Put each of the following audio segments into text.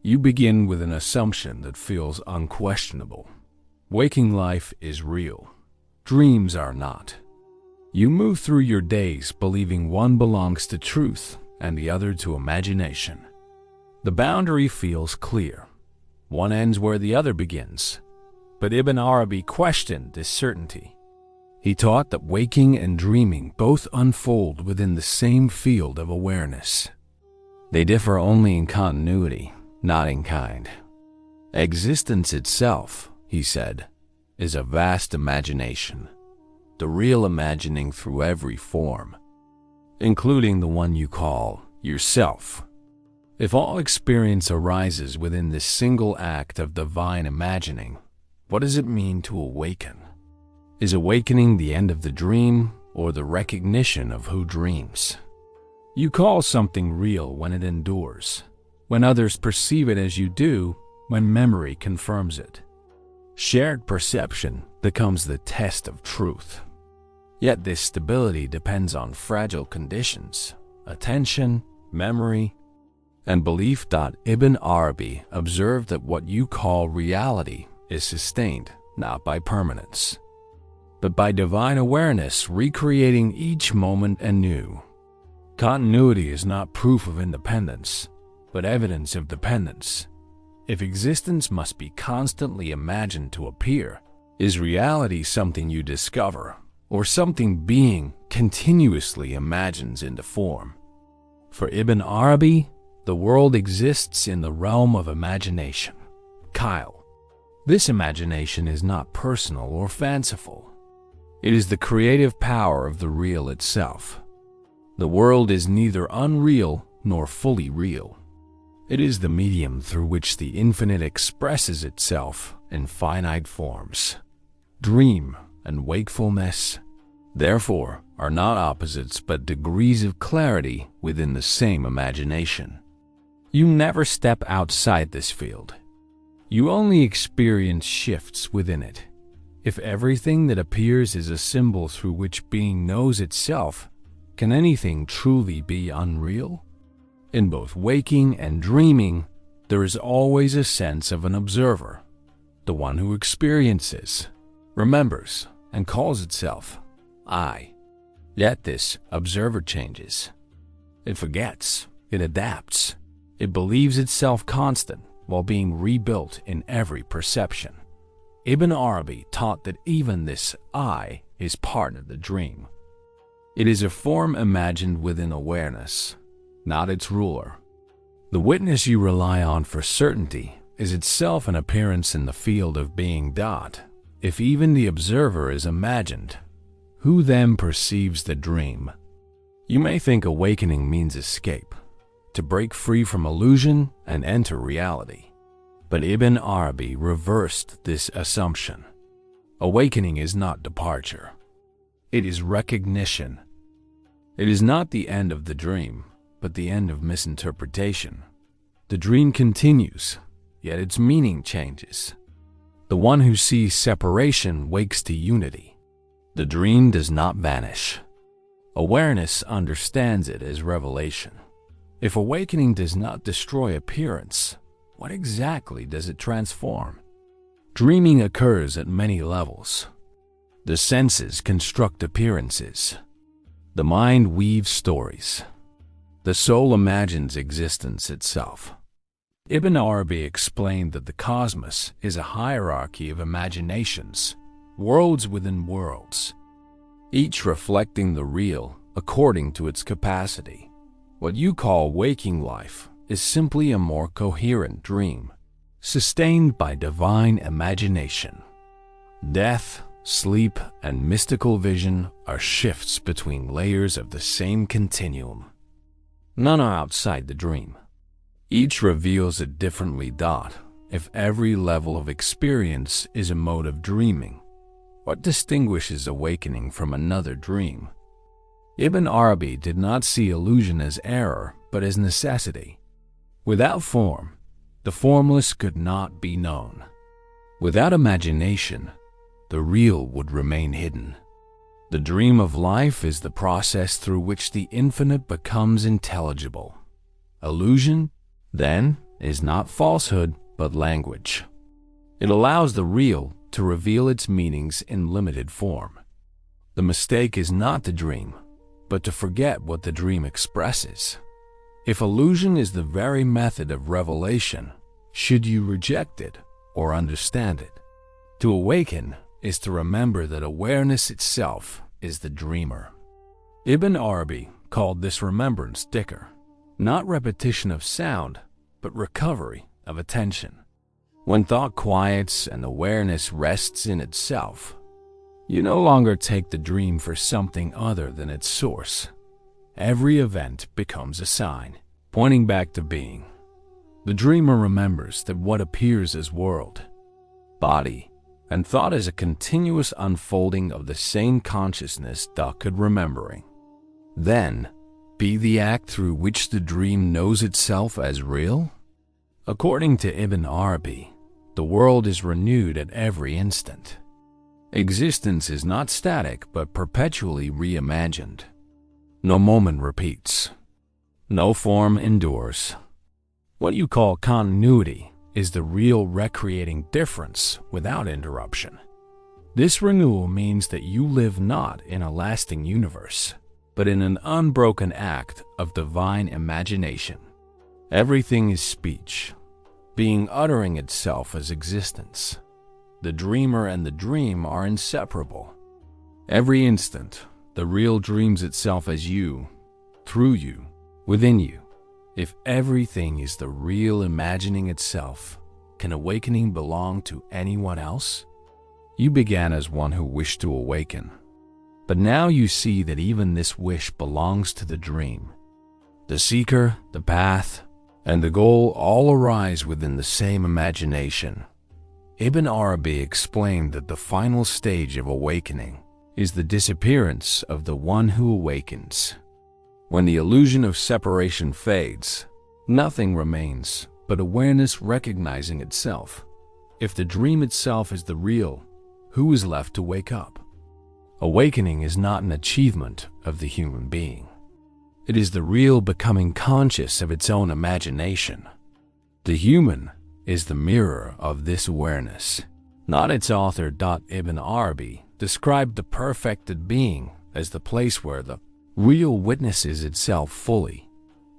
You begin with an assumption that feels unquestionable. Waking life is real. Dreams are not. You move through your days believing one belongs to truth and the other to imagination. The boundary feels clear. One ends where the other begins. But Ibn Arabi questioned this certainty. He taught that waking and dreaming both unfold within the same field of awareness. They differ only in continuity, not in kind. Existence itself, he said, is a vast imagination, the real imagining through every form, including the one you call yourself. If all experience arises within this single act of divine imagining, what does it mean to awaken? Is awakening the end of the dream or the recognition of who dreams? You call something real when it endures, when others perceive it as you do, when memory confirms it. Shared perception becomes the test of truth. Yet this stability depends on fragile conditions, attention, memory, and belief. Ibn Arabi observed that what you call reality is sustained not by permanence, but by divine awareness recreating each moment anew. Continuity is not proof of independence, but evidence of dependence. If existence must be constantly imagined to appear, is reality something you discover, or something being continuously imagines into form? For Ibn Arabi, the world exists in the realm of imagination. Kyle. This imagination is not personal or fanciful. It is the creative power of the real itself. The world is neither unreal nor fully real. It is the medium through which the infinite expresses itself in finite forms. Dream and wakefulness, therefore, are not opposites but degrees of clarity within the same imagination. You never step outside this field. You only experience shifts within it. If everything that appears is a symbol through which being knows itself, can anything truly be unreal? In both waking and dreaming, there is always a sense of an observer, the one who experiences, remembers, and calls itself I. Yet this observer changes. It forgets, it adapts, it believes itself constant while being rebuilt in every perception. Ibn Arabi taught that even this I is part of the dream. It is a form imagined within awareness, not its ruler. The witness you rely on for certainty is itself an appearance in the field of being. If even the observer is imagined, who then perceives the dream? You may think awakening means escape, to break free from illusion and enter reality. But Ibn Arabi reversed this assumption. Awakening is not departure. It is recognition. It is not the end of the dream, but the end of misinterpretation. The dream continues, yet its meaning changes. The one who sees separation wakes to unity. The dream does not vanish. Awareness understands it as revelation. If awakening does not destroy appearance, what exactly does it transform? Dreaming occurs at many levels. The senses construct appearances. The mind weaves stories. The soul imagines existence itself. Ibn Arabi explained that the cosmos is a hierarchy of imaginations, worlds within worlds, each reflecting the real according to its capacity. What you call waking life is simply a more coherent dream, sustained by divine imagination. Death, sleep, and mystical vision are shifts between layers of the same continuum. None are outside the dream. Each reveals it differently. If every level of experience is a mode of dreaming, what distinguishes awakening from another dream? Ibn Arabi did not see illusion as error, but as necessity. Without form, the formless could not be known. Without imagination, the real would remain hidden. The dream of life is the process through which the infinite becomes intelligible. Illusion, then, is not falsehood, but language. It allows the real to reveal its meanings in limited form. The mistake is not to dream, but to forget what the dream expresses. If illusion is the very method of revelation, should you reject it or understand it? To awaken is to remember that awareness itself is the dreamer. Ibn Arabi called this remembrance dhikr, not repetition of sound, but recovery of attention. When thought quiets and awareness rests in itself, you no longer take the dream for something other than its source. Every event becomes a sign, pointing back to being. The dreamer remembers that what appears as world, body, and thought is a continuous unfolding of the same consciousness could remembering. Then, be the act through which the dream knows itself as real? According to Ibn Arabi, the world is renewed at every instant. Existence is not static but perpetually reimagined. No moment repeats. No form endures. What you call continuity is the real recreating difference without interruption. This renewal means that you live not in a lasting universe, but in an unbroken act of divine imagination. Everything is speech, being uttering itself as existence. The dreamer and the dream are inseparable. Every instant, the real dreams itself as you, through you, within you. If everything is the real imagining itself, can awakening belong to anyone else? You began as one who wished to awaken, but now you see that even this wish belongs to the dream. The seeker, the path, and the goal all arise within the same imagination. Ibn Arabi explained that the final stage of awakening is the disappearance of the one who awakens. When the illusion of separation fades, nothing remains but awareness recognizing itself. If the dream itself is the real, who is left to wake up? Awakening is not an achievement of the human being. It is the real becoming conscious of its own imagination. The human is the mirror of this awareness, not its author. Ibn Arabi described the perfected being as the place where the real witnesses itself fully,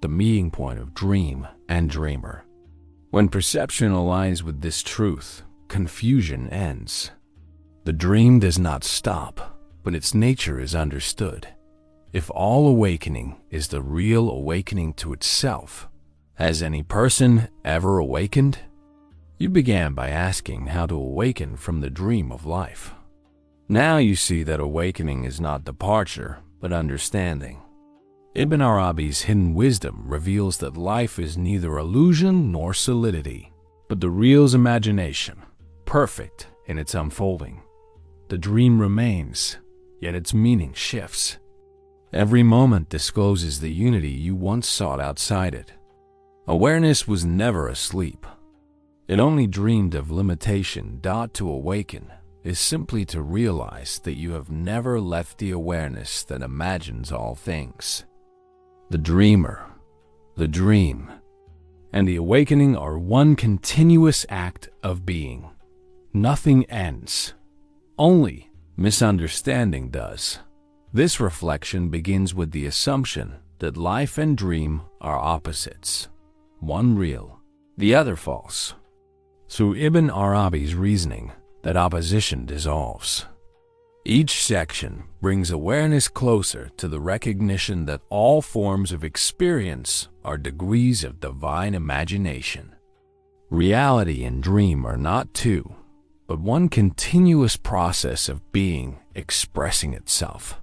the meeting point of dream and dreamer. When perception aligns with this truth, confusion ends. The dream does not stop, but its nature is understood. If all awakening is the real awakening to itself, has any person ever awakened? You began by asking how to awaken from the dream of life. Now you see that awakening is not departure, but understanding. Ibn Arabi's hidden wisdom reveals that life is neither illusion nor solidity, but the real's imagination, perfect in its unfolding. The dream remains, yet its meaning shifts. Every moment discloses the unity you once sought outside it. Awareness was never asleep. It only dreamed of limitation. To awaken is simply to realize that you have never left the awareness that imagines all things. The dreamer, the dream, and the awakening are one continuous act of being. Nothing ends. Only misunderstanding does. This reflection begins with the assumption that life and dream are opposites, one real, the other false. Through Ibn Arabi's reasoning, that opposition dissolves. Each section brings awareness closer to the recognition that all forms of experience are degrees of divine imagination. Reality and dream are not two, but one continuous process of being expressing itself.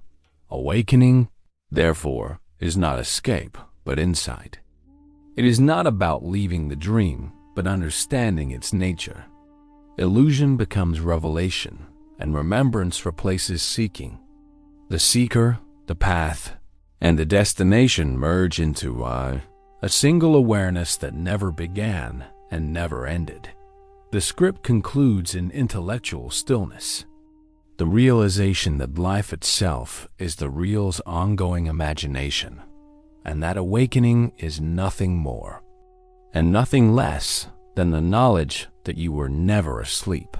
Awakening, therefore, is not escape, but insight. It is not about leaving the dream, but understanding its nature. Illusion becomes revelation, and remembrance replaces seeking. The seeker, the path, and the destination merge into a single awareness that never began and never ended. The script concludes in intellectual stillness. The realization that life itself is the real's ongoing imagination, and that awakening is nothing more. and nothing less than the knowledge that you were never asleep.